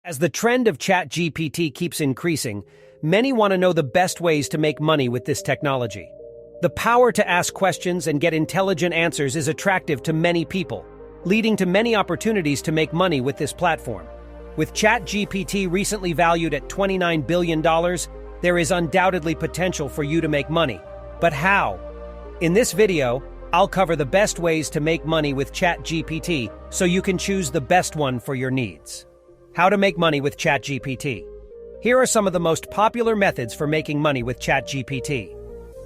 As the trend of ChatGPT keeps increasing, many want to know the best ways to make money with this technology. The power to ask questions and get intelligent answers is attractive to many people, leading to many opportunities to make money with this platform. With ChatGPT recently valued at $29 billion, there is undoubtedly potential for you to make money. But how? In this video, I'll cover the best ways to make money with ChatGPT so you can choose the best one for your needs. How to make money with ChatGPT. Here are some of the most popular methods for making money with ChatGPT.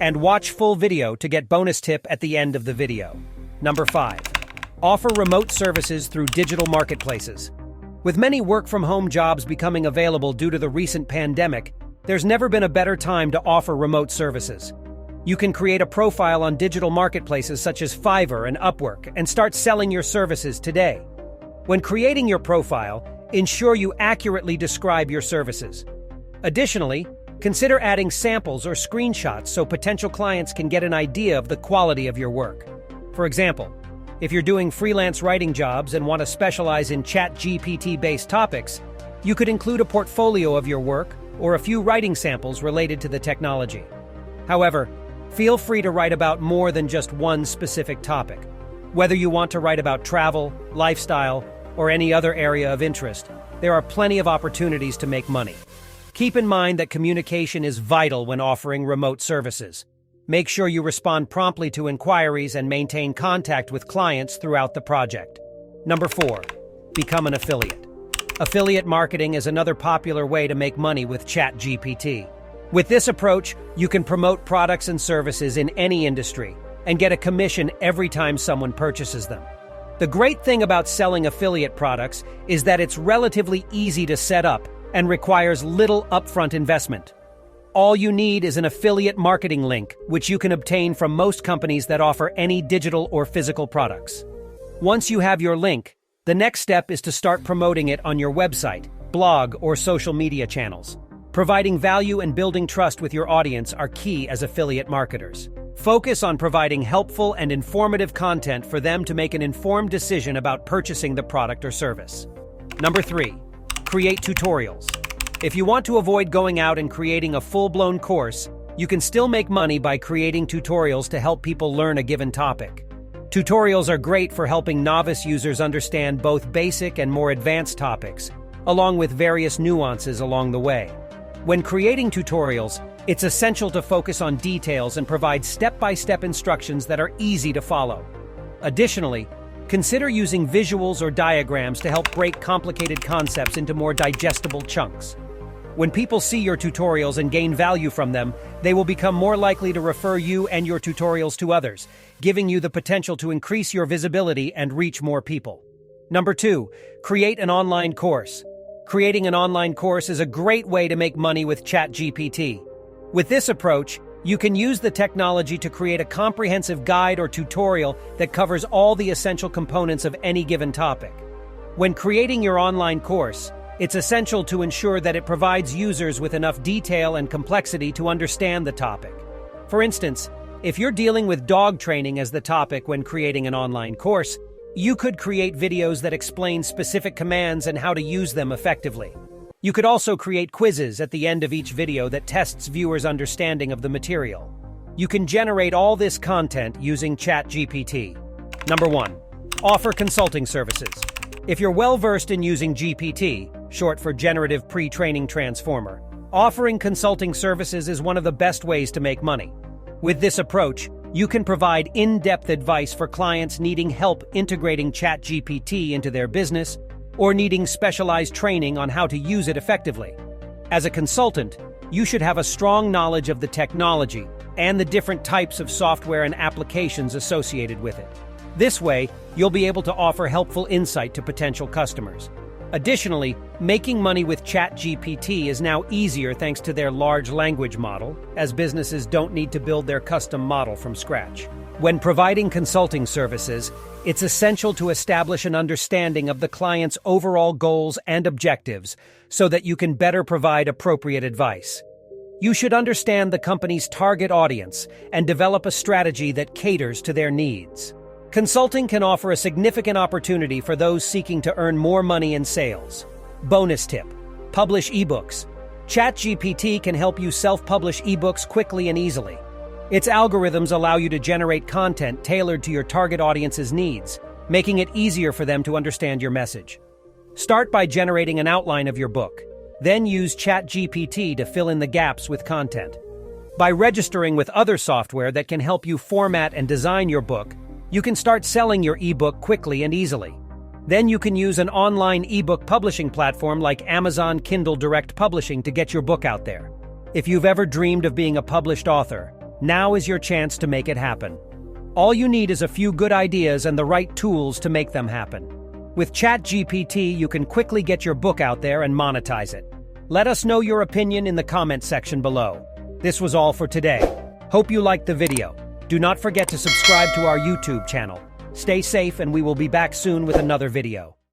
And watch full video to get bonus tip at the end of the video. Number 5. Offer remote services through digital marketplaces. With many work-from-home jobs becoming available due to the recent pandemic, there's never been a better time to offer remote services. You can create a profile on digital marketplaces such as Fiverr and Upwork and start selling your services today. When creating your profile, ensure you accurately describe your services. Additionally, consider adding samples or screenshots so potential clients can get an idea of the quality of your work. For example, if you're doing freelance writing jobs and want to specialize in ChatGPT-based topics, you could include a portfolio of your work or a few writing samples related to the technology. However, feel free to write about more than just one specific topic. Whether you want to write about travel, lifestyle, or any other area of interest, there are plenty of opportunities to make money. Keep in mind that communication is vital when offering remote services. Make sure you respond promptly to inquiries and maintain contact with clients throughout the project. Number 4. Become an affiliate. Affiliate marketing is another popular way to make money with ChatGPT. With this approach, you can promote products and services in any industry and get a commission every time someone purchases them. The great thing about selling affiliate products is that it's relatively easy to set up and requires little upfront investment. All you need is an affiliate marketing link, which you can obtain from most companies that offer any digital or physical products. Once you have your link, the next step is to start promoting it on your website, blog, or social media channels. Providing value and building trust with your audience are key as affiliate marketers. Focus on providing helpful and informative content for them to make an informed decision about purchasing the product or service. Number 3. Create tutorials. If you want to avoid going out and creating a full-blown course, you can still make money by creating tutorials to help people learn a given topic. Tutorials are great for helping novice users understand both basic and more advanced topics, along with various nuances along the way. When creating tutorials, it's essential to focus on details and provide step-by-step instructions that are easy to follow. Additionally, consider using visuals or diagrams to help break complicated concepts into more digestible chunks. When people see your tutorials and gain value from them, they will become more likely to refer you and your tutorials to others, giving you the potential to increase your visibility and reach more people. Number 2, create an online course. Creating an online course is a great way to make money with ChatGPT. With this approach, you can use the technology to create a comprehensive guide or tutorial that covers all the essential components of any given topic. When creating your online course, it's essential to ensure that it provides users with enough detail and complexity to understand the topic. For instance, if you're dealing with dog training as the topic when creating an online course, you could create videos that explain specific commands and how to use them effectively. You could also create quizzes at the end of each video that tests viewers' understanding of the material. You can generate all this content using ChatGPT. Number 1. Offer consulting services. If you're well-versed in using GPT, short for Generative Pre-training Transformer, offering consulting services is one of the best ways to make money. With this approach, you can provide in-depth advice for clients needing help integrating ChatGPT into their business or needing specialized training on how to use it effectively. As a consultant, you should have a strong knowledge of the technology and the different types of software and applications associated with it. This way, you'll be able to offer helpful insight to potential customers. Additionally, making money with ChatGPT is now easier thanks to their large language model, as businesses don't need to build their custom model from scratch. When providing consulting services, it's essential to establish an understanding of the client's overall goals and objectives so that you can better provide appropriate advice. You should understand the company's target audience and develop a strategy that caters to their needs. Consulting can offer a significant opportunity for those seeking to earn more money in sales. Bonus tip: publish ebooks. ChatGPT can help you self-publish ebooks quickly and easily. Its algorithms allow you to generate content tailored to your target audience's needs, making it easier for them to understand your message. Start by generating an outline of your book. Then use ChatGPT to fill in the gaps with content. By registering with other software that can help you format and design your book, you can start selling your ebook quickly and easily. Then you can use an online ebook publishing platform like Amazon Kindle Direct Publishing to get your book out there. If you've ever dreamed of being a published author, now is your chance to make it happen. All you need is a few good ideas and the right tools to make them happen. With ChatGPT, you can quickly get your book out there and monetize it. Let us know your opinion in the comment section below. This was all for today. Hope you liked the video. Do not forget to subscribe to our YouTube channel. Stay safe, and we will be back soon with another video.